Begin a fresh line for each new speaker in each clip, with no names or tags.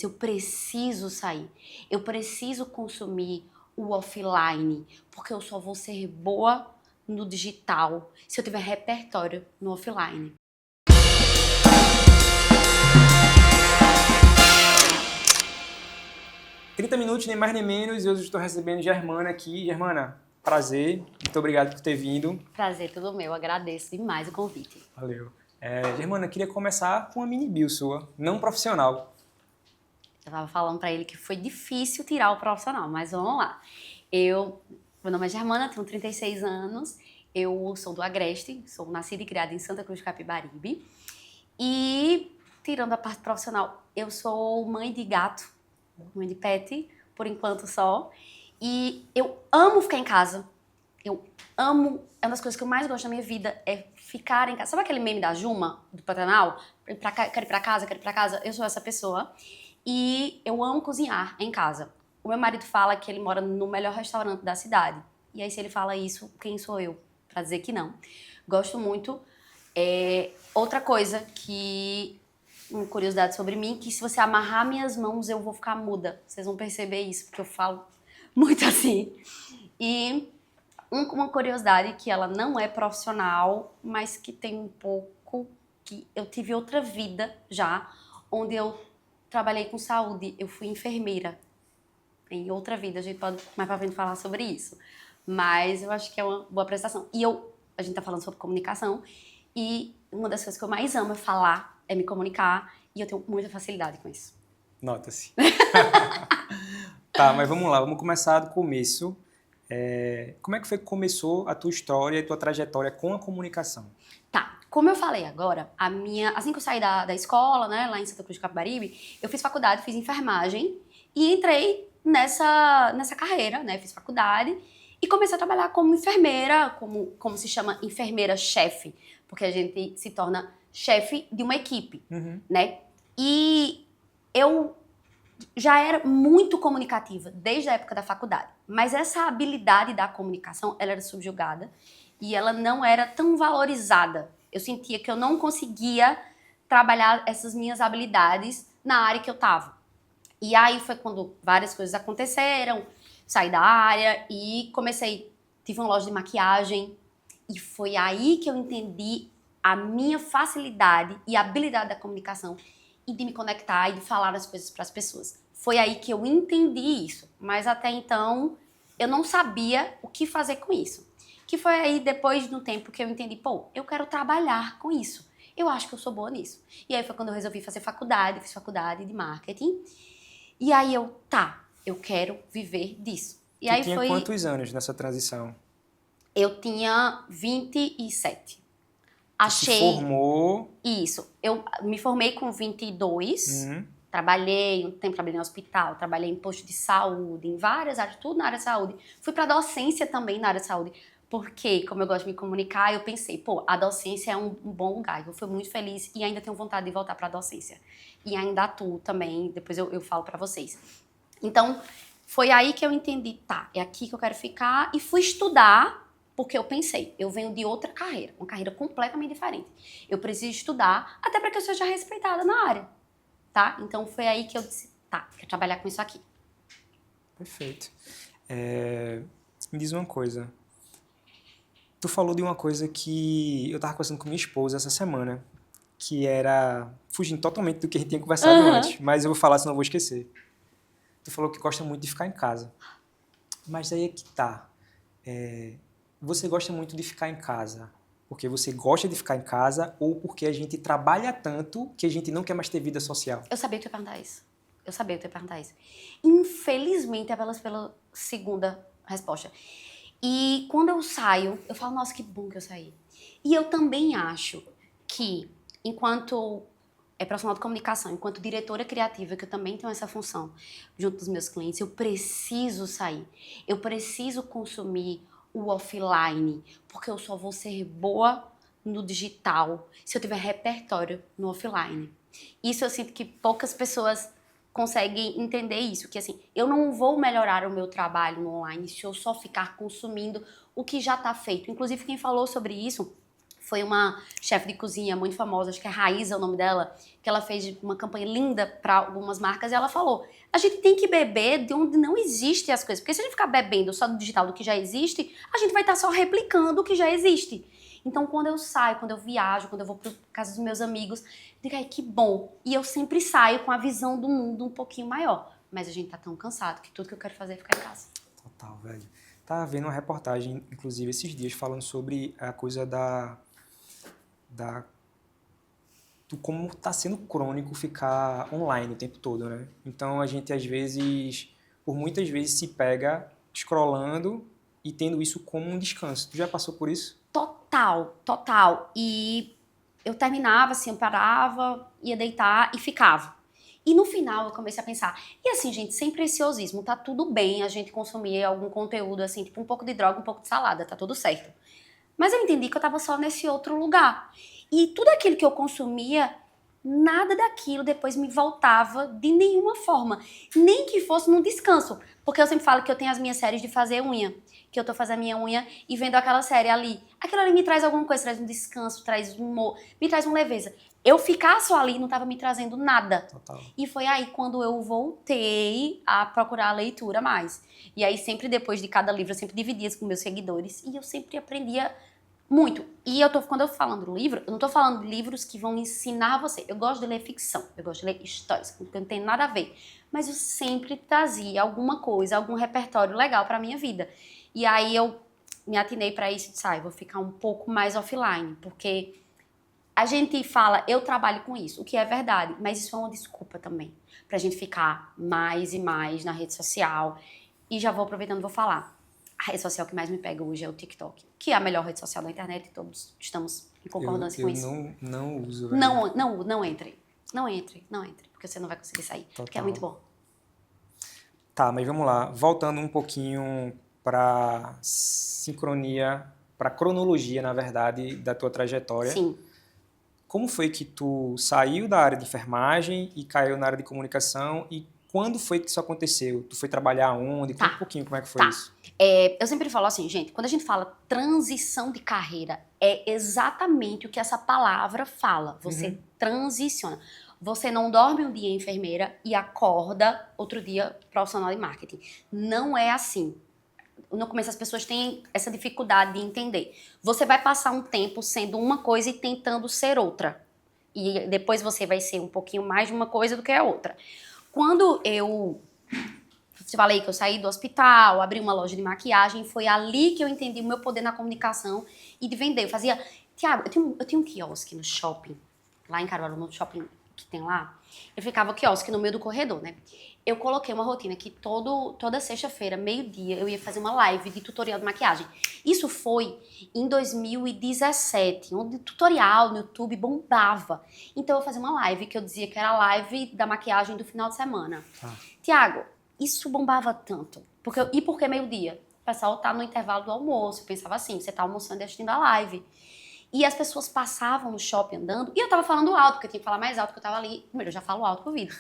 clientes, eu preciso sair. Eu preciso consumir o offline, porque eu só vou ser boa no digital se eu tiver repertório no offline.
"30 minutos, nem mais nem menos", e hoje eu estou recebendo Germana aqui. Germana, prazer, muito obrigado por ter vindo.
Prazer, tudo meu, agradeço demais o convite.
Valeu. Germana, eu queria começar com uma mini bio sua, não profissional.
Eu tava falando pra ele que foi difícil tirar o profissional, mas vamos lá. Meu nome é Germana, tenho 36 anos, eu sou do Agreste, sou nascida e criada em Santa Cruz de Capibaribe. E, tirando a parte profissional, eu sou mãe de gato, mãe de pet, por enquanto só. E eu amo ficar em casa. Eu amo, é uma das coisas que eu mais gosto na minha vida, é ficar em casa. Sabe aquele meme da Juma, do Pantanal? Quero ir pra casa, quero ir pra casa. Eu sou essa pessoa. E eu amo cozinhar em casa. O meu marido fala que ele mora no melhor restaurante da cidade. E aí, se ele fala isso, quem sou eu pra dizer que não? Gosto muito. Outra coisa que... Uma curiosidade sobre mim, que se você amarrar minhas mãos, eu vou ficar muda. Vocês vão perceber isso, porque eu falo muito assim. E uma curiosidade que ela não é profissional, mas que tem um pouco... que eu tive outra vida já, onde eu trabalhei com saúde, eu fui enfermeira. Em outra vida, a gente pode mais pra frente falar sobre isso. Mas eu acho que é uma boa prestação. E a gente tá falando sobre comunicação, e uma das coisas que eu mais amo é falar, é me comunicar, e eu tenho muita facilidade com isso.
Nota-se. Tá, mas vamos lá, vamos começar do começo. Como é que foi que começou a tua história e a tua trajetória com a comunicação?
Tá, como eu falei agora, assim que eu saí da escola, né, lá em Santa Cruz de Capibaribe, eu fiz faculdade, fiz enfermagem e entrei nessa carreira, né, fiz faculdade e comecei a trabalhar como enfermeira, como se chama enfermeira-chefe, porque a gente se torna chefe de uma equipe, né, e eu já era muito comunicativa desde a época da faculdade, mas essa habilidade da comunicação, ela era subjugada e ela não era tão valorizada. Eu sentia que eu não conseguia trabalhar essas minhas habilidades na área que eu estava. E aí foi quando várias coisas aconteceram, saí da área e tive uma loja de maquiagem e foi aí que eu entendi a minha facilidade e habilidade da comunicação e de me conectar e de falar as coisas para as pessoas. Foi aí que eu entendi isso, mas até então eu não sabia o que fazer com isso. Que foi aí, depois de um tempo, que eu entendi, eu quero trabalhar com isso. Eu acho que eu sou boa nisso. E aí foi quando eu resolvi fazer faculdade, fiz faculdade de marketing. E aí eu quero viver disso. E
Tu
aí
tinha quantos anos nessa transição?
Eu tinha 27.
Tu se formou...
Isso. Eu me formei com 22. Trabalhei um tempo, trabalhei no hospital, trabalhei em posto de saúde, em várias áreas, tudo na área de saúde. Fui pra docência também na área de saúde, porque, como eu gosto de me comunicar, eu pensei, a docência é um bom lugar. Eu fui muito feliz e ainda tenho vontade de voltar pra docência. E ainda atuo também, depois eu falo pra vocês. Então, foi aí que eu entendi, é aqui que eu quero ficar, e fui estudar, porque eu pensei, eu venho de outra carreira, uma carreira completamente diferente. Eu preciso estudar, até para que eu seja respeitada na área, tá? Então foi aí que eu disse, quero trabalhar com isso aqui.
Perfeito. Me diz uma coisa. Tu falou de uma coisa que eu tava conversando com minha esposa essa semana, que era, fugindo totalmente do que a gente tinha conversado antes, mas eu vou falar, senão eu vou esquecer. Tu falou que gosta muito de ficar em casa. Mas aí é que tá. Você gosta muito de ficar em casa porque você gosta de ficar em casa ou porque a gente trabalha tanto que a gente não quer mais ter vida social?
Eu sabia que tu ia perguntar isso. Infelizmente, é pela segunda resposta. E quando eu saio, eu falo, nossa, que bom que eu saí. E eu também acho que, enquanto profissional de comunicação, enquanto diretora criativa, que eu também tenho essa função junto dos meus clientes, eu preciso sair. Eu preciso consumir o offline, porque eu só vou ser boa no digital se eu tiver repertório no offline. Isso eu sinto que poucas pessoas conseguem entender isso, que assim, eu não vou melhorar o meu trabalho no online se eu só ficar consumindo o que já está feito. Inclusive, quem falou sobre isso Foi uma chefe de cozinha muito famosa, acho que é Raíza o nome dela, que ela fez uma campanha linda para algumas marcas e ela falou: a gente tem que beber de onde não existem as coisas, porque se a gente ficar bebendo só do digital do que já existe, a gente vai estar só replicando o que já existe. Então, quando eu saio, quando eu viajo, quando eu vou para casa dos meus amigos, eu digo, ai, que bom. E eu sempre saio com a visão do mundo um pouquinho maior. Mas a gente tá tão cansado que tudo que eu quero fazer é ficar em casa.
Total, velho. Tava vendo uma reportagem, inclusive, esses dias, falando sobre a coisa do como tá sendo crônico ficar online o tempo todo, né? Então, a gente, às vezes, por muitas vezes, se pega scrollando e tendo isso como um descanso. Tu já passou por isso?
Total, total. E eu terminava, assim, eu parava, ia deitar e ficava. E no final eu comecei a pensar, e assim, gente, sem preciosismo, tá tudo bem a gente consumir algum conteúdo, assim, tipo um pouco de droga, um pouco de salada, tá tudo certo. Mas eu entendi que eu tava só nesse outro lugar. E tudo aquilo que eu consumia, nada daquilo depois me voltava de nenhuma forma. Nem que fosse num descanso. Porque eu sempre falo que eu tenho as minhas séries de fazer unha. Que eu tô fazendo a minha unha e vendo aquela série ali. Aquilo ali me traz alguma coisa, traz um descanso, traz um humor, me traz uma leveza. Eu ficar só ali não tava me trazendo nada.
Total.
E foi aí quando eu voltei a procurar a leitura mais. E aí sempre depois de cada livro, eu sempre dividia isso com meus seguidores. E eu sempre aprendia muito. E quando eu tô falando do livro, eu não tô falando de livros que vão ensinar você. Eu gosto de ler ficção, eu gosto de ler histórias, que não tem nada a ver. Mas eu sempre trazia alguma coisa, algum repertório legal pra minha vida. E aí eu me atinei pra isso e disse, vou ficar um pouco mais offline, porque a gente fala, eu trabalho com isso, o que é verdade, mas isso é uma desculpa também, pra gente ficar mais e mais na rede social. E já vou aproveitando e vou falar. A rede social que mais me pega hoje é o TikTok, que é a melhor rede social da internet, e todos estamos em concordância com isso.
Eu não uso, velho.
Não entre. Não entre, porque você não vai conseguir sair,
Total.
porque é muito bom.
Tá, mas vamos lá. Voltando um pouquinho pra sincronia, pra cronologia, na verdade, da tua trajetória.
Sim.
Como foi que tu saiu da área de enfermagem e caiu na área de comunicação e quando foi que isso aconteceu? Tu foi trabalhar onde? Conta um pouquinho como é que foi isso.
Eu sempre falo assim, gente, quando a gente fala transição de carreira, é exatamente o que essa palavra fala. Você transiciona. Você não dorme um dia enfermeira e acorda outro dia profissional de marketing. Não é assim. No começo as pessoas têm essa dificuldade de entender. Você vai passar um tempo sendo uma coisa e tentando ser outra. E depois você vai ser um pouquinho mais de uma coisa do que a outra. Quando eu te falei que eu saí do hospital, abri uma loja de maquiagem, foi ali que eu entendi o meu poder na comunicação e de vender. Eu fazia... Tiago, eu tinha um quiosque no shopping, lá em Caruaru, no shopping que tem lá. Eu ficava quiosque no meio do corredor, né? Eu coloquei uma rotina que toda sexta-feira, meio-dia, eu ia fazer uma live de tutorial de maquiagem. Isso foi em 2017, onde o tutorial no YouTube bombava. Então eu fazia uma live que eu dizia que era a live da maquiagem do final de semana. Tiago, isso bombava tanto. E por que meio-dia? O pessoal tá no intervalo do almoço. Eu pensava assim, você tá almoçando e assistindo a live. E as pessoas passavam no shopping andando, e eu tava falando alto, porque eu tinha que falar mais alto, porque eu tava ali. Primeiro, eu já falo alto pro vídeo.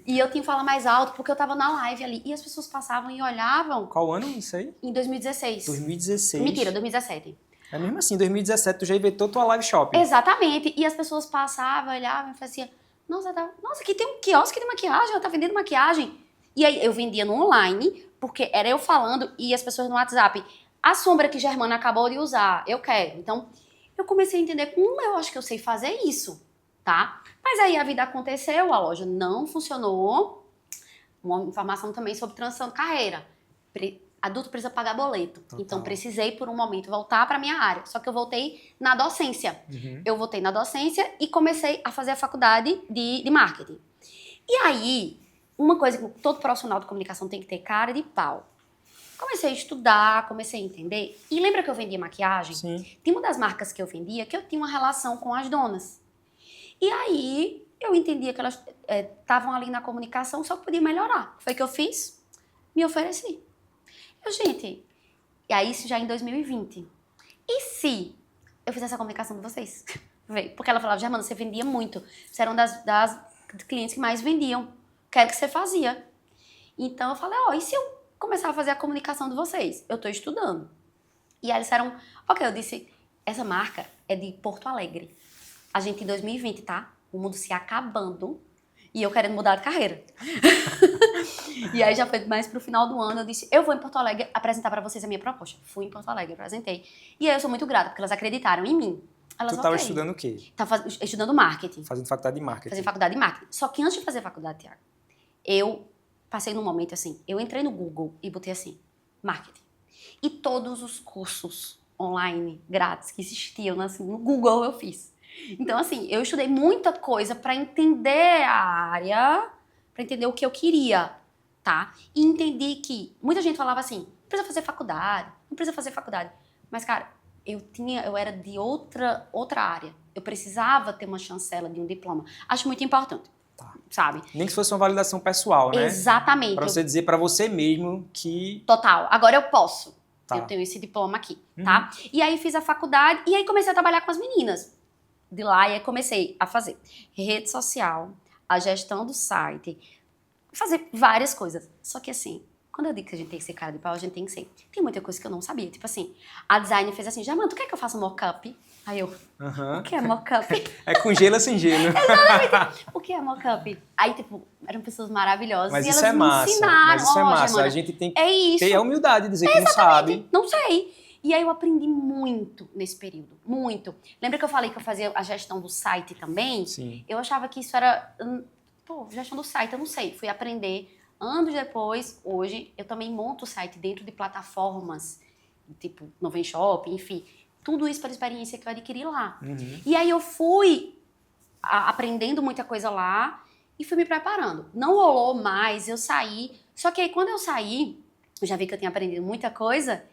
E eu tinha que falar mais alto, porque eu tava na live ali. E as pessoas passavam e olhavam.
Qual ano isso aí?
Em 2016.
2016.
Mentira, 2017.
É mesmo assim, em 2017 tu já inventou tua live shopping.
Exatamente. E as pessoas passavam, olhavam e faziam, nossa, aqui tem um quiosque de maquiagem, ela tá vendendo maquiagem. E aí eu vendia no online, porque era eu falando e as pessoas no WhatsApp. A sombra que Germana acabou de usar, eu quero. Então, eu comecei a entender, eu acho que eu sei fazer isso, tá? Mas aí a vida aconteceu, a loja não funcionou. Uma informação também sobre transição de carreira. Adulto precisa pagar boleto.
Total.
Então, precisei, por um momento, voltar para minha área. Só que eu voltei na docência. Eu voltei na docência e comecei a fazer a faculdade de marketing. E aí, uma coisa que todo profissional de comunicação tem que ter cara de pau. Comecei a estudar, comecei a entender. E lembra que eu vendia maquiagem?
Sim.
Tem uma das marcas que eu vendia que eu tinha uma relação com as donas. E aí, eu entendia que elas estavam ali na comunicação, só que podia melhorar. Foi o que eu fiz, me ofereci. Gente, e aí isso já em 2020. E se eu fizesse a comunicação de vocês? Porque ela falava, Germana, você vendia muito. Você era uma das clientes que mais vendiam. Quero que você fazia. Então eu falei, e se eu começar a fazer a comunicação de vocês? Eu tô estudando. E aí eles disseram, ok, eu disse, Essa marca é de Porto Alegre. A gente em 2020, tá? O mundo se acabando e eu querendo mudar de carreira. E aí já foi mais pro final do ano, eu disse, eu vou em Porto Alegre apresentar pra vocês a minha proposta. Fui em Porto Alegre, apresentei. E aí eu sou muito grata, porque elas acreditaram em mim. Elas,
Tu tava
ok.
estudando o quê?
Tava estudando marketing.
Fazendo faculdade de marketing.
Fazendo faculdade de marketing. Só que antes de fazer faculdade, Thiago, eu passei num momento assim, eu entrei no Google e botei assim, marketing. E todos os cursos online, grátis, que existiam assim, no Google eu fiz. Então, assim, eu estudei muita coisa pra entender a área, pra entender o que eu queria, tá? E entendi que muita gente falava assim, não precisa fazer faculdade, não precisa fazer faculdade. Mas, cara, eu era de outra área. Eu precisava ter uma chancela de um diploma. Acho muito importante, sabe?
Nem que fosse uma validação pessoal, né?
Exatamente.
Pra você dizer pra você mesmo que...
Total. Agora eu posso.
Tá.
Eu tenho esse diploma aqui, tá? E aí fiz a faculdade e aí comecei a trabalhar com as meninas. De lá, e aí comecei a fazer rede social, a gestão do site, fazer várias coisas. Só que assim, quando eu digo que a gente tem que ser cara de pau, a gente tem que ser. Tem muita coisa que eu não sabia. Tipo assim, a designer fez assim, Jamanta, tu quer que eu faça um mock-up? Aí eu, o que é mock-up?
É com gelo ou sem gelo?
Exatamente. O que é mock-up? Aí, tipo, eram pessoas maravilhosas.
Mas
e
isso
elas
é
me
massa.
ensinaram.
Mas isso é
Ó,
massa.
Jamanta,
A gente tem que
é isso.
ter a humildade de dizer que não sabe.
Não sei. E aí eu aprendi muito nesse período, muito. Lembra que eu falei que eu fazia a gestão do site também?
Sim.
Eu achava que isso era, gestão do site, eu não sei. Fui aprender anos depois, hoje, eu também monto o site dentro de plataformas, tipo Noven Shop, enfim. Tudo isso pela experiência que eu adquiri lá. E aí eu fui aprendendo muita coisa lá e fui me preparando. Não rolou mais, eu saí. Só que aí quando eu saí, eu já vi que eu tinha aprendido muita coisa.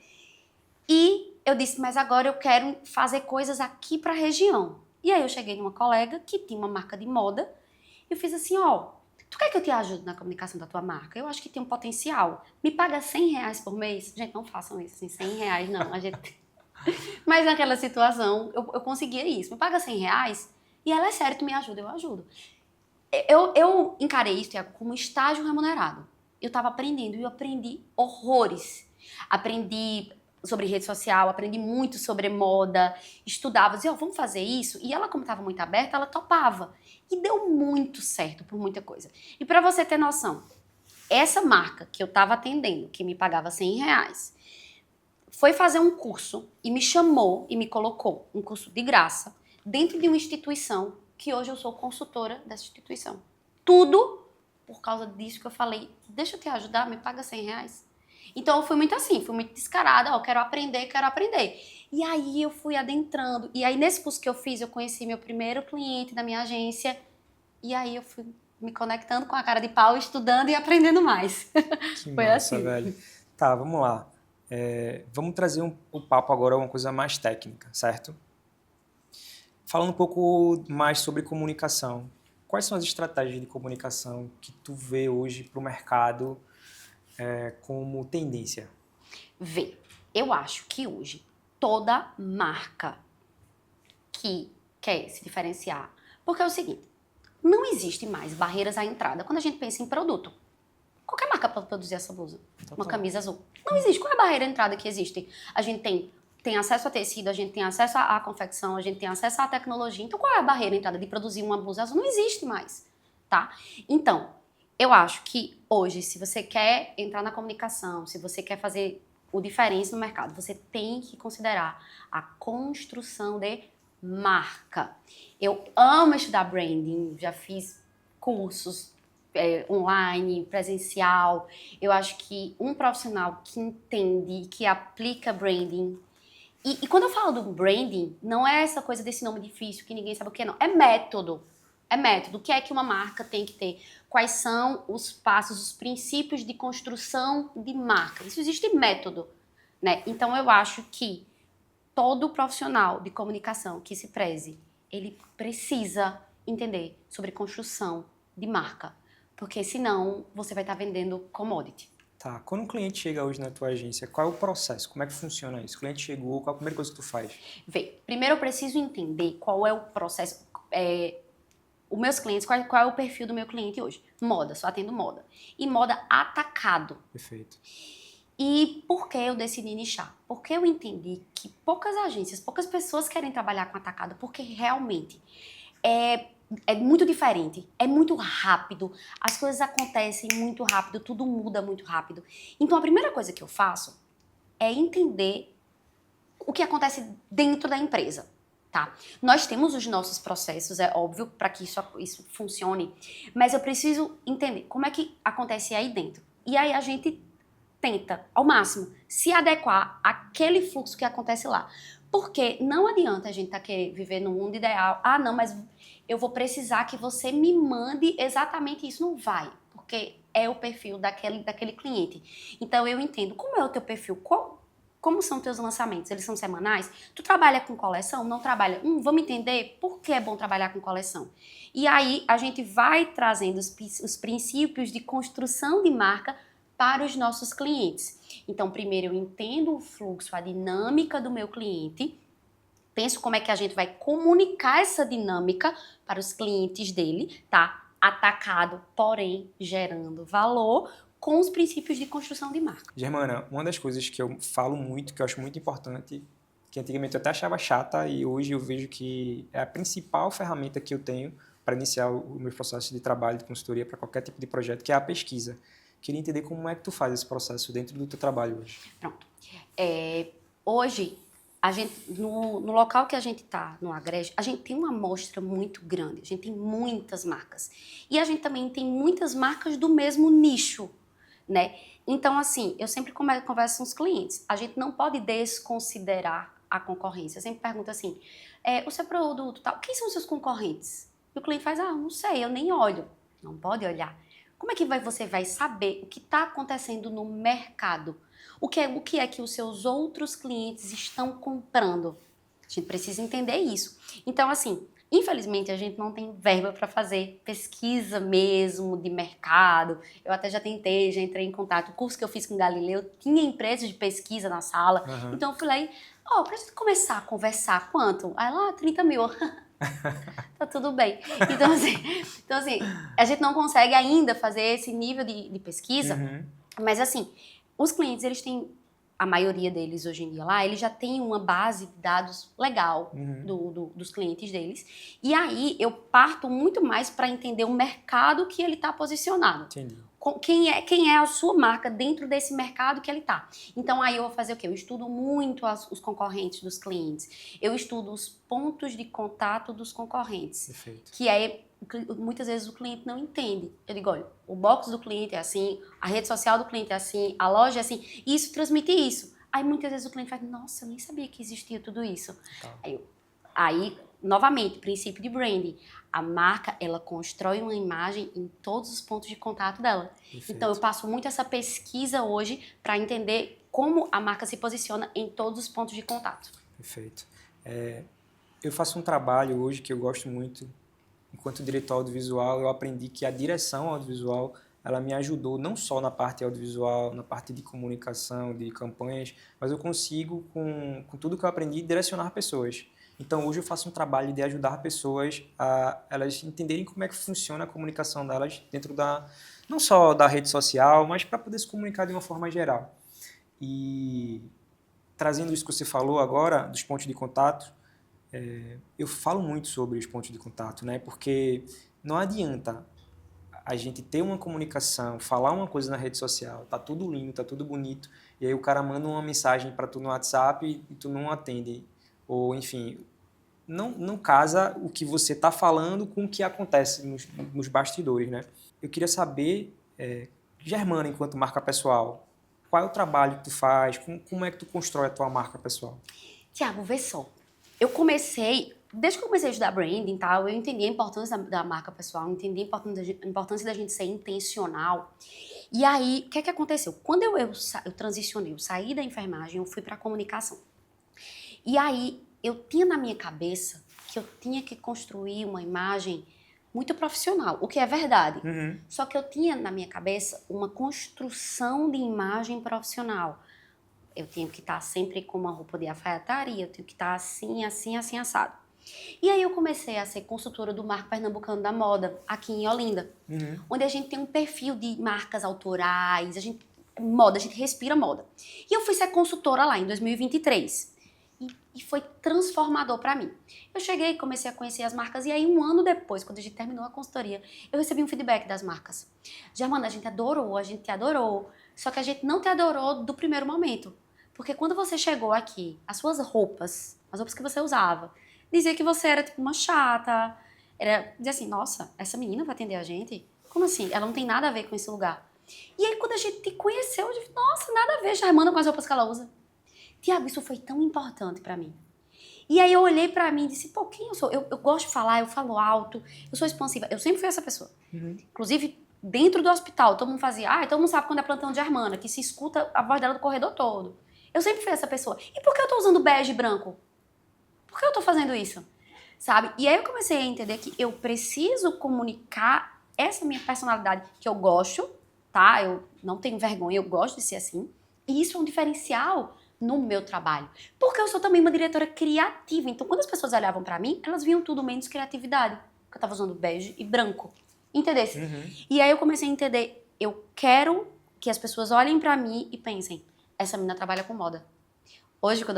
E eu disse, mas agora eu quero fazer coisas aqui pra região. E aí eu cheguei numa colega que tinha uma marca de moda e eu fiz assim, ó, tu quer que eu te ajude na comunicação da tua marca? Eu acho que tem um potencial. Me paga R$100 por mês? Gente, não façam isso, assim, R$100 não. A gente... Mas naquela situação, eu conseguia isso. Me paga R$100 e ela é sério, tu me ajuda, eu ajudo. Eu encarei isso, Thiago, como estágio remunerado. Eu tava aprendendo e eu aprendi horrores. Aprendi sobre rede social, aprendi muito sobre moda, estudava, dizia, vamos fazer isso? E ela, como estava muito aberta, ela topava. E deu muito certo por muita coisa. E para você ter noção, essa marca que eu estava atendendo, que me pagava R$100, foi fazer um curso e me chamou e me colocou um curso de graça dentro de uma instituição que hoje eu sou consultora dessa instituição. Tudo por causa disso que eu falei, deixa eu te ajudar, me paga R$100. Então, eu fui muito assim, fui muito descarada, ó, quero aprender. E aí, eu fui adentrando. E aí, nesse curso que eu fiz, eu conheci meu primeiro cliente da minha agência. E aí, eu fui me conectando com a cara de pau, estudando e aprendendo mais.
Que
Foi
massa,
assim.
velho. Tá, vamos lá. Vamos trazer o papo agora a uma coisa mais técnica, certo? Falando um pouco mais sobre comunicação. Quais são as estratégias de comunicação que tu vê hoje para o mercado como tendência?
Vê, eu acho que hoje toda marca que quer se diferenciar, porque é o seguinte, não existe mais barreiras à entrada quando a gente pensa em produto. Qualquer marca pode produzir essa blusa, uma camisa azul. Não existe. Qual é a barreira à entrada que existe? A gente tem acesso a tecido, a gente tem acesso à confecção, a gente tem acesso à tecnologia. Então, qual é a barreira à entrada de produzir uma blusa azul? Não existe mais, tá? Então, eu acho que hoje, se você quer entrar na comunicação, se você quer fazer o diferente no mercado, você tem que considerar a construção de marca. Eu amo estudar branding, já fiz cursos online, presencial. Eu acho que um profissional que entende, que aplica branding. E quando eu falo do branding, não é essa coisa desse nome difícil que ninguém sabe o que é, não. É método. É método. O que é que uma marca tem que ter? Quais são os passos, os princípios de construção de marca? Isso existe método, né? Então, eu acho que todo profissional de comunicação que se preze, ele precisa entender sobre construção de marca. Porque senão, você vai estar vendendo commodity.
Tá, quando um cliente chega hoje na tua agência, qual é o processo? Como é que funciona isso? O cliente chegou, qual é a primeira coisa que tu faz?
Vê, primeiro eu preciso entender qual é o processo... os meus clientes, qual é o perfil do meu cliente hoje? Moda, só atendo moda. E moda atacado.
Perfeito.
E por que eu decidi nichar? Porque eu entendi que poucas agências, poucas pessoas querem trabalhar com atacado, porque realmente é, é muito diferente, é muito rápido, as coisas acontecem muito rápido, tudo muda muito rápido. Então a primeira coisa que eu faço é entender o que acontece dentro da empresa. Tá? Nós temos os nossos processos, é óbvio, para que isso funcione, mas eu preciso entender como é que acontece aí dentro. E aí a gente tenta, ao máximo, se adequar àquele fluxo que acontece lá. Porque não adianta a gente querer viver no mundo ideal. Ah, não, mas eu vou precisar que você me mande exatamente isso. Não vai, porque é o perfil daquele cliente. Então eu entendo como é o teu perfil, como são teus lançamentos? Eles são semanais? Tu trabalha com coleção? Não trabalha? Vamos entender por que é bom trabalhar com coleção. E aí a gente vai trazendo os princípios de construção de marca para os nossos clientes. Então, primeiro eu entendo o fluxo, a dinâmica do meu cliente, penso como é que a gente vai comunicar essa dinâmica para os clientes dele, tá? Atacado, porém gerando valor com os princípios de construção de marca.
Germana, uma das coisas que eu falo muito, que eu acho muito importante, que antigamente eu até achava chata e hoje eu vejo que é a principal ferramenta que eu tenho para iniciar o meu processo de trabalho, de consultoria para qualquer tipo de projeto, que é a pesquisa. Queria entender como é que tu faz esse processo dentro do teu trabalho hoje.
Pronto. Hoje, a gente, no local que a gente está, no Agreste, a gente tem uma amostra muito grande, a gente tem muitas marcas. E a gente também tem muitas marcas do mesmo nicho, né? Então, assim, eu sempre converso com os clientes, a gente não pode desconsiderar a concorrência. Eu sempre pergunto assim, o seu produto, tal, quem são os seus concorrentes? E o cliente faz, não sei, eu nem olho. Não pode olhar. Como é que você vai saber o que está acontecendo no mercado? O que é que os seus outros clientes estão comprando? A gente precisa entender isso. Então, assim, infelizmente a gente não tem verba para fazer pesquisa mesmo de mercado. Eu até já tentei, já entrei em contato. O curso que eu fiz com o Galileu tinha empresas de pesquisa na sala.
Uhum.
Então eu fui lá e, pra gente começar a conversar, quanto? Aí lá, 30 mil. Tá tudo bem. Então, assim, a gente não consegue ainda fazer esse nível de pesquisa, mas assim, os clientes, eles têm, a maioria deles hoje em dia lá, eles já têm uma base de dados legal dos clientes deles. E aí eu parto muito mais para entender o mercado que ele está posicionado.
Entendi.
Quem é a sua marca dentro desse mercado que ele está. Então aí eu vou fazer o quê? Eu estudo muito os concorrentes dos clientes. Eu estudo os pontos de contato dos concorrentes.
Perfeito.
Que aí muitas vezes o cliente não entende. Eu digo, olha, o box do cliente é assim, a rede social do cliente é assim, a loja é assim, e isso transmite isso. Aí muitas vezes o cliente fala, nossa, eu nem sabia que existia tudo isso. Tá. Aí, novamente, princípio de branding. A marca, ela constrói uma imagem em todos os pontos de contato dela. Perfeito. Então, eu passo muito essa pesquisa hoje para entender como a marca se posiciona em todos os pontos de contato.
Perfeito. Eu faço um trabalho hoje que eu gosto muito. Enquanto diretor audiovisual, eu aprendi que a direção audiovisual, ela me ajudou não só na parte audiovisual, na parte de comunicação, de campanhas, mas eu consigo, com tudo que eu aprendi, direcionar pessoas. Então, hoje eu faço um trabalho de ajudar pessoas a elas entenderem como é que funciona a comunicação delas dentro não só da rede social, mas para poder se comunicar de uma forma geral. E trazendo isso que você falou agora, dos pontos de contato, eu falo muito sobre os pontos de contato, né? Porque não adianta a gente ter uma comunicação, falar uma coisa na rede social, tá tudo lindo, tá tudo bonito, e aí o cara manda uma mensagem para tu no WhatsApp e tu não atende. Ou, enfim, não casa o que você está falando com o que acontece nos bastidores, né? Eu queria saber, Germana, enquanto marca pessoal, qual é o trabalho que tu faz, como é que tu constrói a tua marca pessoal?
Tiago, vê só. Desde que eu comecei a estudar branding e tal, eu entendi a importância da marca pessoal, entendi a importância da gente ser intencional. E aí, o que é que aconteceu? Quando eu transicionei, eu saí da enfermagem, eu fui para a comunicação. E aí, eu tinha na minha cabeça que eu tinha que construir uma imagem muito profissional, o que é verdade. Só que eu tinha na minha cabeça uma construção de imagem profissional. Eu tenho que estar sempre com uma roupa de alfaiataria, eu tenho que estar assim, assim, assim, assado. E aí eu comecei a ser consultora do Marco Pernambucano da Moda, aqui em Olinda, onde a gente tem um perfil de marcas autorais, a gente moda, a gente respira moda. E eu fui ser consultora lá em 2023. E foi transformador pra mim. Eu cheguei e comecei a conhecer as marcas, e aí 1 ano depois, quando a gente terminou a consultoria, eu recebi um feedback das marcas. Germana, a gente te adorou, só que a gente não te adorou do primeiro momento. Porque quando você chegou aqui, as suas roupas, as roupas que você usava, dizia que você era tipo uma chata, dizia assim, nossa, essa menina vai atender a gente? Como assim? Ela não tem nada a ver com esse lugar. E aí quando a gente te conheceu, eu disse, nossa, nada a ver, Germana, com as roupas que ela usa. Tiago, isso foi tão importante pra mim. E aí eu olhei pra mim e disse, pô, quem eu sou? Eu gosto de falar, eu falo alto, eu sou expansiva. Eu sempre fui essa pessoa. Inclusive, dentro do hospital, todo mundo fazia, todo mundo sabe quando é plantão de Germana, que se escuta a voz dela do corredor todo. Eu sempre fui essa pessoa. E por que eu tô usando bege e branco? Por que eu tô fazendo isso? Sabe? E aí eu comecei a entender que eu preciso comunicar essa minha personalidade, que eu gosto, tá? Eu não tenho vergonha, eu gosto de ser assim. E isso é um diferencial no meu trabalho. Porque eu sou também uma diretora criativa. Então, quando as pessoas olhavam pra mim, elas viam tudo menos criatividade. Porque eu tava usando bege e branco. Entendesse? E aí eu comecei a entender, eu quero que as pessoas olhem pra mim e pensem, essa menina trabalha com moda. Ontem, quando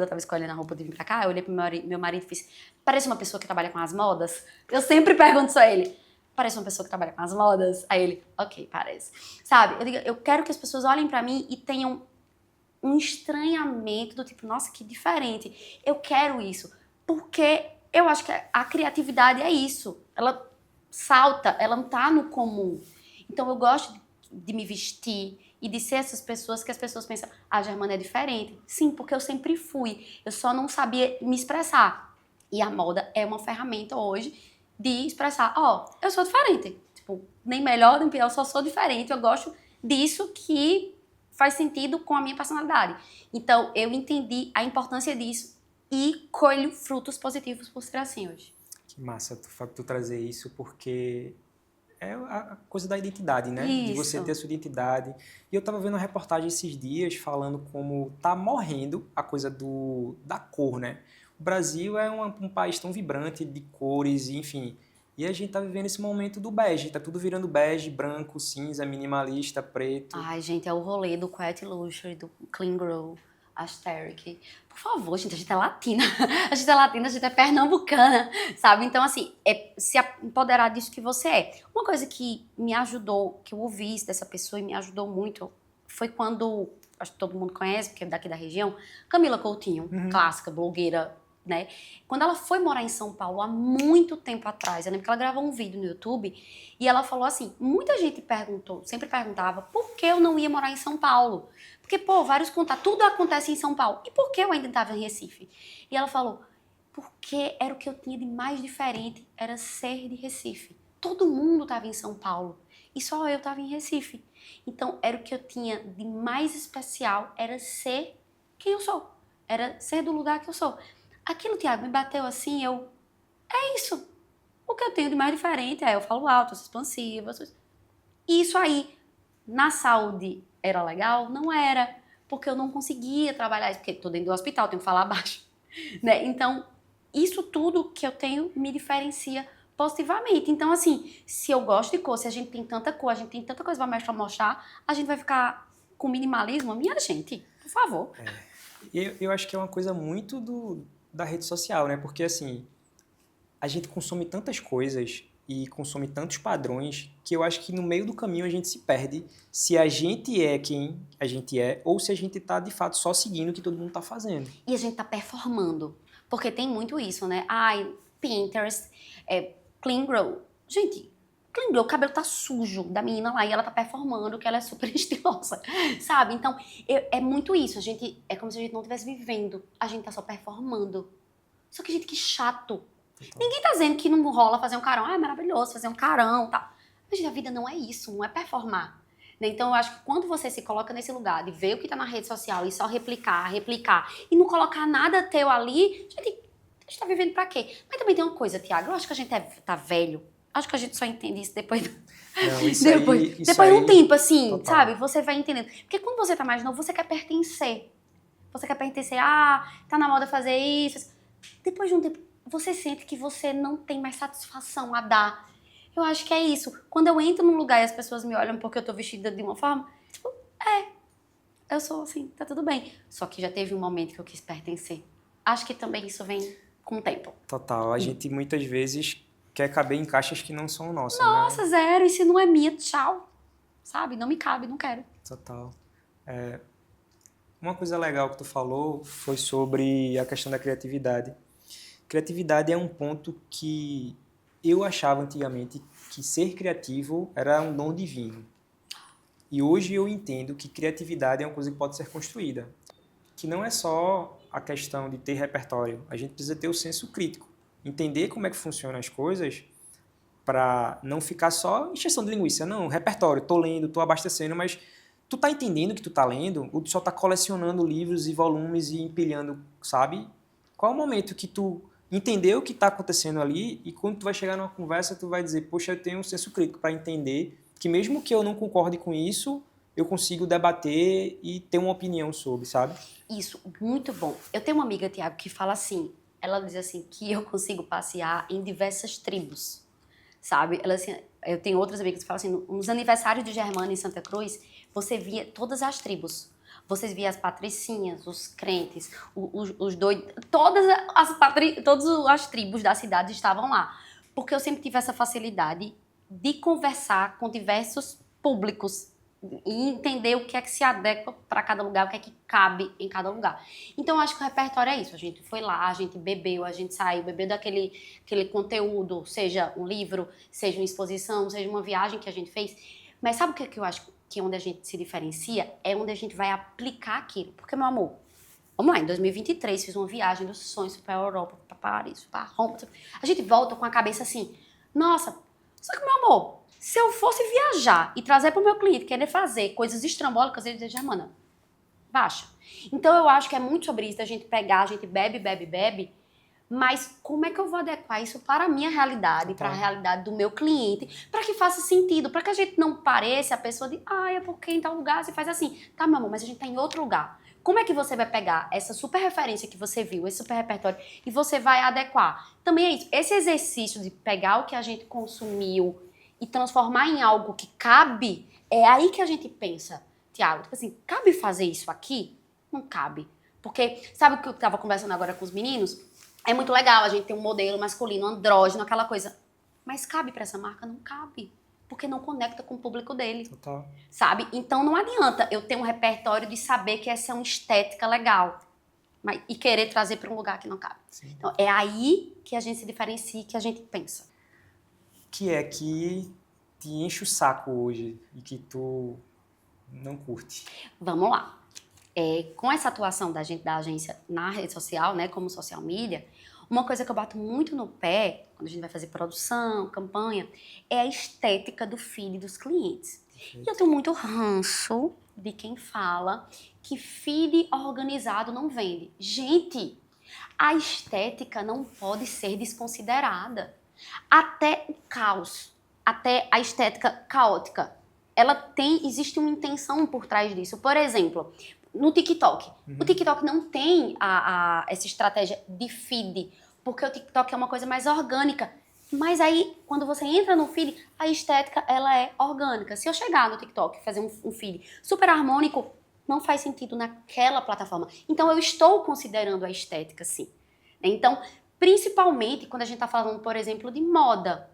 eu tava escolhendo a roupa de vir pra cá, eu olhei pro meu marido e fiz, parece uma pessoa que trabalha com as modas? Eu sempre pergunto isso a ele. Parece uma pessoa que trabalha com as modas? Aí ele, ok, parece. Sabe? Eu quero que as pessoas olhem pra mim e tenham um estranhamento do tipo, nossa, que diferente. Eu quero isso. Porque eu acho que a criatividade é isso. Ela salta, ela não tá no comum. Então eu gosto de me vestir e de ser essas pessoas que as pessoas pensam, a Germana é diferente. Sim, porque eu sempre fui. Eu só não sabia me expressar. E a moda é uma ferramenta hoje de expressar, eu sou diferente. Tipo, nem melhor nem pior, eu só sou diferente. Eu gosto disso que faz sentido com a minha personalidade. Então, eu entendi a importância disso e colho frutos positivos por ser assim hoje.
Que massa tu trazer isso, porque é a coisa da identidade, né?
Isso.
De você ter a sua identidade. E eu tava vendo uma reportagem esses dias falando como tá morrendo a coisa da cor, né? O Brasil é um país tão vibrante de cores, enfim. E a gente tá vivendo esse momento do bege. Tá tudo virando bege, branco, cinza, minimalista, preto.
Ai, gente, é o rolê do Quiet Luxury, do Clean Grow, Aesthetic. Por favor, gente, a gente é latina. A gente é latina, a gente é pernambucana, sabe? Então, assim, é se empoderar disso que você é. Uma coisa que me ajudou, que eu ouvi isso dessa pessoa e me ajudou muito, foi quando, acho que todo mundo conhece, porque é daqui da região, Camila Coutinho, clássica, blogueira, né? Quando ela foi morar em São Paulo há muito tempo atrás, eu lembro que ela gravou um vídeo no YouTube e ela falou assim, muita gente sempre perguntava por que eu não ia morar em São Paulo. Porque, vários contatos, tudo acontece em São Paulo. E por que eu ainda estava em Recife? E ela falou, porque era o que eu tinha de mais diferente, era ser de Recife. Todo mundo estava em São Paulo e só eu estava em Recife. Então, era o que eu tinha de mais especial, era ser quem eu sou. Era ser do lugar que eu sou. Aquilo, Tiago, me bateu assim, é isso. O que eu tenho de mais diferente eu falo alto, eu sou expansiva. E isso aí, na saúde, era legal? Não era. Porque eu não conseguia trabalhar isso, porque tô dentro do hospital, tenho que falar baixo. Né? Então, isso tudo que eu tenho me diferencia positivamente. Então, assim, se eu gosto de cor, se a gente tem tanta cor, a gente tem tanta coisa pra mostrar, a gente vai ficar com minimalismo? Minha gente, por favor.
Eu acho que é uma coisa muito da rede social, né? Porque, assim, a gente consome tantas coisas e consome tantos padrões que eu acho que no meio do caminho a gente se perde se a gente é quem a gente é ou se a gente tá, de fato, só seguindo o que todo mundo tá fazendo.
E a gente tá performando. Porque tem muito isso, né? Ai, Pinterest, Clean Grow. Gente, Clean Grow, o cabelo tá sujo da menina lá e ela tá performando que ela é super estilosa, sabe? Então, é muito isso. A gente, é como se a gente não estivesse vivendo. A gente tá só performando. Só que, gente, que chato. Ninguém tá dizendo que não rola fazer um carão. Ah, é maravilhoso fazer um carão e tal. Mas, gente, a vida não é isso, não é performar. Né? Então, eu acho que quando você se coloca nesse lugar de ver o que tá na rede social e só replicar, e não colocar nada teu ali, gente, a gente tá vivendo pra quê? Mas também tem uma coisa, Tiago, eu acho que a gente tá velho. Acho que a gente só entende isso depois depois de um tempo, assim, total. Sabe? Você vai entendendo. Porque quando você tá mais novo, você quer pertencer. Você quer pertencer, tá na moda fazer isso. Depois de um tempo, você sente que você não tem mais satisfação a dar. Eu acho que é isso. Quando eu entro num lugar e as pessoas me olham porque eu tô vestida de uma forma, tipo, eu sou assim, tá tudo bem. Só que já teve um momento que eu quis pertencer. Acho que também isso vem com o tempo.
Total. A gente muitas vezes quer caber em caixas que não são nossas, né?
Nossa, zero, e se não é minha, tchau. Sabe? Não me cabe, não quero.
Total. Uma coisa legal que tu falou foi sobre a questão da criatividade. Criatividade é um ponto que eu achava antigamente que ser criativo era um dom divino. E hoje eu entendo que criatividade é uma coisa que pode ser construída. Que não é só a questão de ter repertório. A gente precisa ter o senso crítico. Entender como é que funcionam as coisas para não ficar só encheção de linguiça. Não, repertório, tô lendo, tô abastecendo, mas tu tá entendendo o que tu tá lendo ou tu só tá colecionando livros e volumes e empilhando, sabe? Qual é o momento que tu entendeu o que tá acontecendo ali e quando tu vai chegar numa conversa tu vai dizer, poxa, eu tenho um senso crítico para entender que mesmo que eu não concorde com isso, eu consigo debater e ter uma opinião sobre, sabe?
Isso, muito bom. Eu tenho uma amiga, Tiago, que fala assim, ela diz assim, que eu consigo passear em diversas tribos, sabe? Ela assim, eu tenho outras amigas que falam assim, nos aniversários de Germana em Santa Cruz, você via todas as tribos. Vocês via as patricinhas, os crentes, os doidos, todas as tribos da cidade estavam lá. Porque eu sempre tive essa facilidade de conversar com diversos públicos e entender o que é que se adequa para cada lugar, o que é que cabe em cada lugar. Então, eu acho que o repertório é isso. A gente foi lá, a gente bebeu, a gente saiu, bebeu aquele conteúdo, seja um livro, seja uma exposição, seja uma viagem que a gente fez. Mas sabe o que eu acho que é onde a gente se diferencia? É onde a gente vai aplicar aquilo. Porque, meu amor, vamos lá, em 2023 fiz uma viagem dos sonhos para a Europa, para Paris, para Roma. A gente volta com a cabeça assim, nossa, só que, meu amor, se eu fosse viajar e trazer para o meu cliente querer fazer coisas estrambólicas, ele diz, Germana, baixa. Então eu acho que é muito sobre isso, da gente pegar, a gente bebe, bebe, bebe, mas como é que eu vou adequar isso para a minha realidade, para a realidade do meu cliente, para que faça sentido, para que a gente não pareça a pessoa de, é porque em tal lugar você faz assim. Tá, meu amor, mas a gente tá em outro lugar. Como é que você vai pegar essa super referência que você viu, esse super repertório, e você vai adequar? Também é isso, esse exercício de pegar o que a gente consumiu e transformar em algo que cabe, é aí que a gente pensa, Tiago, tipo assim, cabe fazer isso aqui? Não cabe. Porque, sabe o que eu estava conversando agora com os meninos? É muito legal a gente ter um modelo masculino, andrógeno, aquela coisa. Mas cabe para essa marca? Não cabe. Porque não conecta com o público dele.
Total.
Sabe? Então não adianta eu ter um repertório de saber que essa é uma estética legal e querer trazer para um lugar que não cabe.
Sim.
Então é aí que a gente se diferencia, que a gente pensa.
Que é que te enche o saco hoje e que tu não curte?
Vamos lá. Com essa atuação da agência na rede social, né, como social media, uma coisa que eu bato muito no pé, quando a gente vai fazer produção, campanha, é a estética do feed dos clientes. E eu tenho muito ranço de quem fala que feed organizado não vende. Gente, a estética não pode ser desconsiderada. Até o caos, até a estética caótica, existe uma intenção por trás disso. Por exemplo, no TikTok. O TikTok não tem essa estratégia de feed, porque o TikTok é uma coisa mais orgânica. Mas aí, quando você entra no feed, a estética, ela é orgânica. Se eu chegar no TikTok e fazer um feed super harmônico, não faz sentido naquela plataforma. Então, eu estou considerando a estética, sim. Então, principalmente quando a gente está falando, por exemplo, de moda.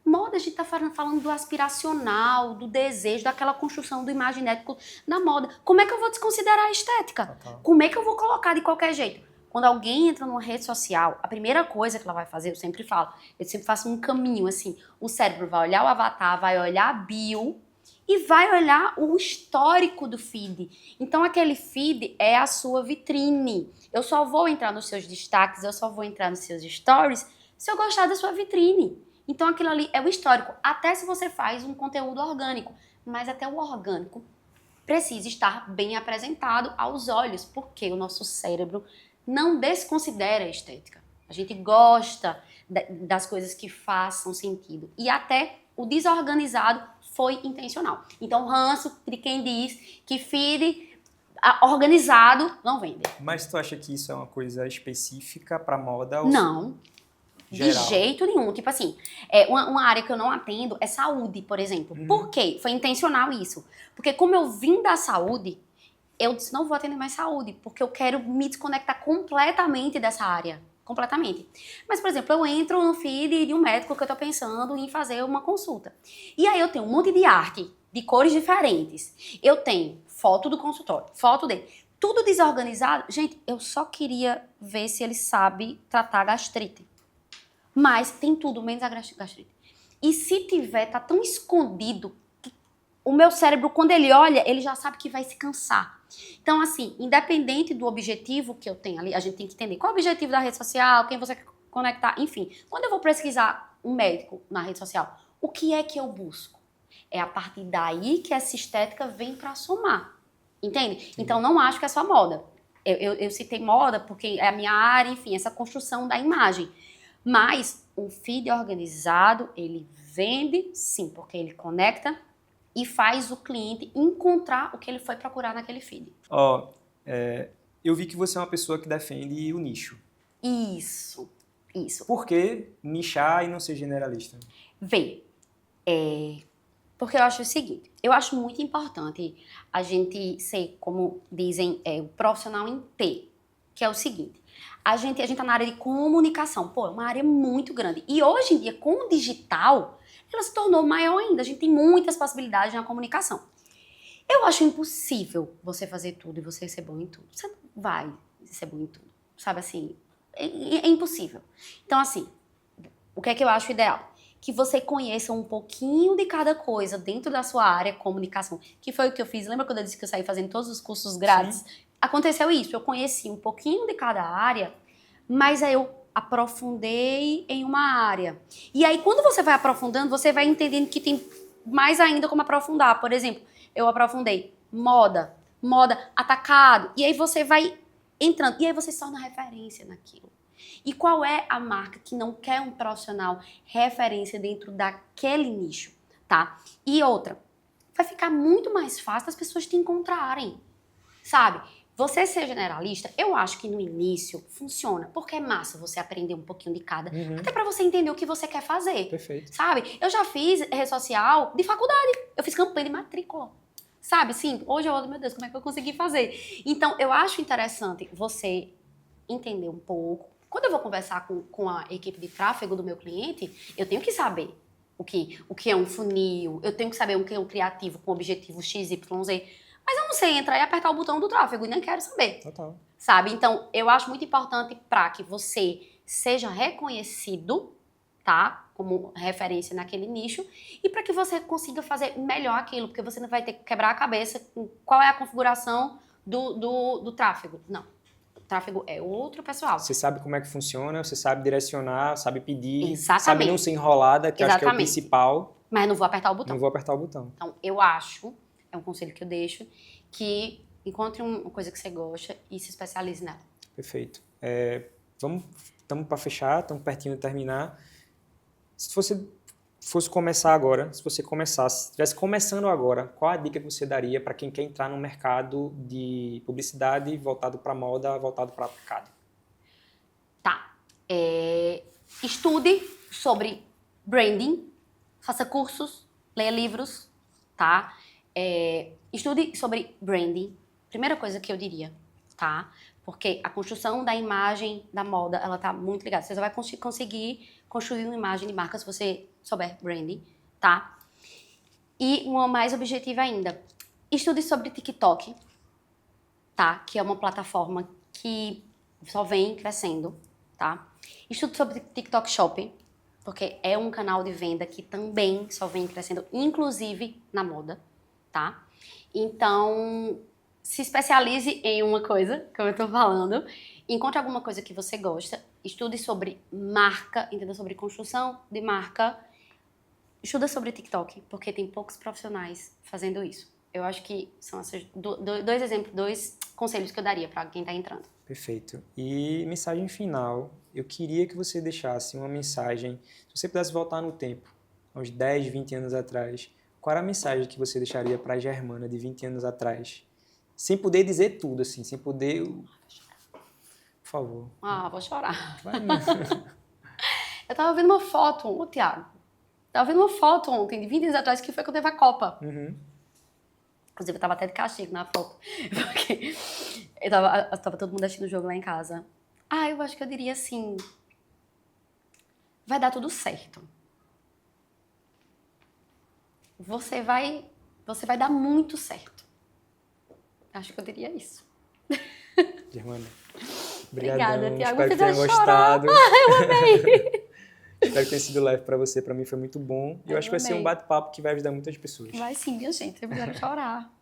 Moda, a gente está falando do aspiracional, do desejo, daquela construção do imaginético na moda. Como é que eu vou desconsiderar a estética?
Total.
Como é que eu vou colocar de qualquer jeito? Quando alguém entra numa rede social, a primeira coisa que ela vai fazer, eu sempre falo, eu sempre faço um caminho assim, o cérebro vai olhar o avatar, vai olhar a bio e vai olhar o histórico do feed. Então aquele feed é a sua vitrine. Eu só vou entrar nos seus destaques, eu só vou entrar nos seus stories se eu gostar da sua vitrine. Então aquilo ali é o histórico, até se você faz um conteúdo orgânico, mas até o orgânico precisa estar bem apresentado aos olhos, porque o nosso cérebro não desconsidera a estética. A gente gosta das coisas que façam sentido. E até o desorganizado foi intencional. Então, ranço de quem diz que feed organizado não vende.
Mas tu acha que isso é uma coisa específica para moda? Ou
Não. De
Geral.
jeito nenhum. Tipo assim, uma área que eu não atendo é saúde, por exemplo. Por quê? Foi intencional isso. Porque como eu vim da saúde, eu disse, não vou atender mais saúde, porque eu quero me desconectar completamente dessa área. Completamente. Mas, por exemplo, eu entro no feed de um médico que eu tô pensando em fazer uma consulta. E aí eu tenho um monte de arte, de cores diferentes. Eu tenho foto do consultório, foto dele. Tudo desorganizado. Gente, eu só queria ver se ele sabe tratar gastrite. Mas tem tudo, menos a gastrite. E se tiver, tá tão escondido que o meu cérebro, quando ele olha, ele já sabe que vai se cansar. Então, assim, independente do objetivo que eu tenho ali, a gente tem que entender qual é o objetivo da rede social, quem você quer conectar, enfim. Quando eu vou pesquisar um médico na rede social, o que é que eu busco? É a partir daí que essa estética vem pra somar. Entende? Então, não acho que é só moda. Eu citei moda porque é a minha área, enfim, essa construção da imagem. Mas um feed organizado, ele vende, sim, porque ele conecta e faz o cliente encontrar o que ele foi procurar naquele feed.
Ó, eu vi que você é uma pessoa que defende o nicho.
Isso, isso.
Por que nichar e não ser generalista?
Vê, porque eu acho o seguinte, eu acho muito importante a gente ser, como dizem, o profissional em T, que é o seguinte, a gente tá na área de comunicação, pô, é uma área muito grande. E hoje em dia, com o digital, ela se tornou maior ainda, a gente tem muitas possibilidades na comunicação. Eu acho impossível você fazer tudo e você ser bom em tudo. Você não vai ser bom em tudo, sabe assim? É impossível. Então, assim, o que é que eu acho ideal? Que você conheça um pouquinho de cada coisa dentro da sua área, comunicação, que foi o que eu fiz. Lembra quando eu disse que eu saí fazendo todos os cursos grátis? Sim. Aconteceu isso, eu conheci um pouquinho de cada área, mas aí eu aprofundei em uma área. E aí, quando você vai aprofundando, você vai entendendo que tem mais ainda como aprofundar. Por exemplo, eu aprofundei moda, atacado, e aí você vai entrando, e aí você se torna referência naquilo. E qual é a marca que não quer um profissional referência dentro daquele nicho, tá? E outra, vai ficar muito mais fácil as pessoas te encontrarem, sabe? Você ser generalista, eu acho que no início funciona, porque é massa você aprender um pouquinho de cada, até pra você entender o que você quer fazer.
Perfeito.
Sabe? Eu já fiz rede social de faculdade, eu fiz campanha de matrícula. Sabe, sim, hoje eu olho, meu Deus, como é que eu consegui fazer? Então, eu acho interessante você entender um pouco. Quando eu vou conversar com a equipe de tráfego do meu cliente, eu tenho que saber o que é um funil, eu tenho que saber o que é um criativo com objetivo X, Y, Z. Mas eu não sei entrar e apertar o botão do tráfego e nem quero saber.
Total.
Sabe? Então, eu acho muito importante para que você seja reconhecido, tá? Como referência naquele nicho e para que você consiga fazer melhor aquilo, porque você não vai ter que quebrar a cabeça com qual é a configuração do tráfego. Não. O tráfego é outro pessoal.
Você sabe como é que funciona, você sabe direcionar, sabe pedir,
Exatamente.
sabe não ser enrolada, que eu acho que é o
Exatamente.
principal.
Mas não vou apertar o botão.
Não vou apertar o botão.
Então, eu acho, é um conselho que eu deixo, que encontre uma coisa que você gosta e se especialize nela.
Perfeito. Estamos para fechar, estamos pertinho de terminar. Se você fosse começar agora, se você começasse, estivesse começando agora, qual a dica que você daria para quem quer entrar no mercado de publicidade voltado para moda, voltado para atacado?
Tá. Estude sobre branding, faça cursos, leia livros, tá? Estude sobre branding. Primeira coisa que eu diria, tá? Porque a construção da imagem da moda, ela tá muito ligada. Você só vai conseguir construir uma imagem de marca se você souber branding, tá? E uma mais objetiva ainda, estude sobre TikTok, tá? Que é uma plataforma que só vem crescendo, tá? Estude sobre TikTok Shopping, porque é um canal de venda que também só vem crescendo, inclusive na moda, tá? Então, se especialize em uma coisa, como eu tô falando, encontre alguma coisa que você gosta, estude sobre marca, entenda sobre construção de marca, estuda sobre TikTok, porque tem poucos profissionais fazendo isso. Eu acho que são esses dois exemplos, dois conselhos que eu daria para quem tá entrando.
Perfeito. E mensagem final, eu queria que você deixasse uma mensagem, se você pudesse voltar no tempo, uns 10, 20 anos atrás, qual era a mensagem que você deixaria para a Germana de 20 anos atrás? Sem poder dizer tudo, assim, sem poder... Por favor.
Vou chorar.
Vai.
Eu tava vendo uma foto, ô Thiago, tava vendo uma foto ontem, de 20 dias atrás, que foi quando teve a Copa. Inclusive, eu tava até de castigo na foto. Porque tava todo mundo assistindo o jogo lá em casa. Eu acho que eu diria assim, vai dar tudo certo. Você vai dar muito certo. Acho que eu diria isso.
Germana,
Obrigada,
obrigadão.
Thiago.
Espero que
Você
tenha
vai chorar.
gostado.
Eu amei.
Espero que tenha sido leve pra você. Pra mim foi muito bom. E eu acho que vai ser um bate-papo que vai ajudar muitas pessoas.
Vai sim, minha gente. Vocês precisaram chorar.